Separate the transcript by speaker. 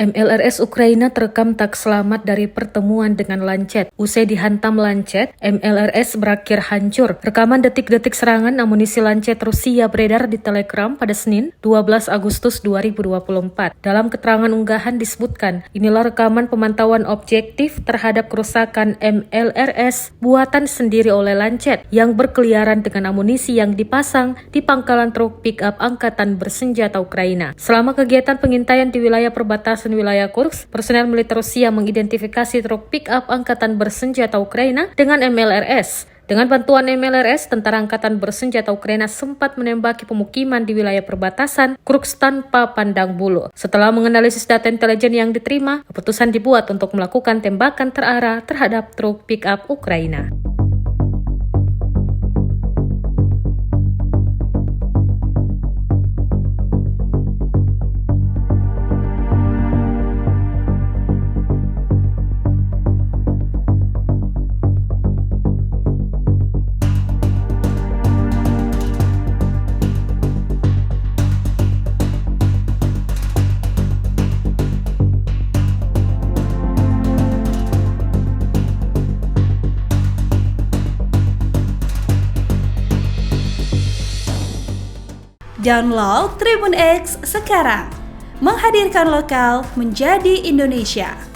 Speaker 1: MLRS Ukraina terekam tak selamat dari pertemuan dengan Lancet. Usai dihantam Lancet, MLRS berakhir hancur. Rekaman detik-detik serangan amunisi Lancet Rusia beredar di Telegram pada Senin, 12 Agustus 2024. Dalam keterangan unggahan disebutkan, inilah rekaman pemantauan objektif terhadap kerusakan MLRS buatan sendiri oleh Lancet yang berkeliaran dengan amunisi yang dipasang di pangkalan truk pick-up Angkatan Bersenjata Ukraina. Selama kegiatan pengintaian di wilayah perbatasan wilayah Kursk, personel militer Rusia mengidentifikasi truk pick-up Angkatan Bersenjata Ukraina dengan MLRS. Dengan bantuan MLRS, Tentara Angkatan Bersenjata Ukraina sempat menembaki pemukiman di wilayah perbatasan Kursk tanpa pandang bulu. Setelah menganalisis data intelijen yang diterima, keputusan dibuat untuk melakukan tembakan terarah terhadap truk pick-up Ukraina.
Speaker 2: Download Tribun X sekarang, menghadirkan lokal menjadi Indonesia.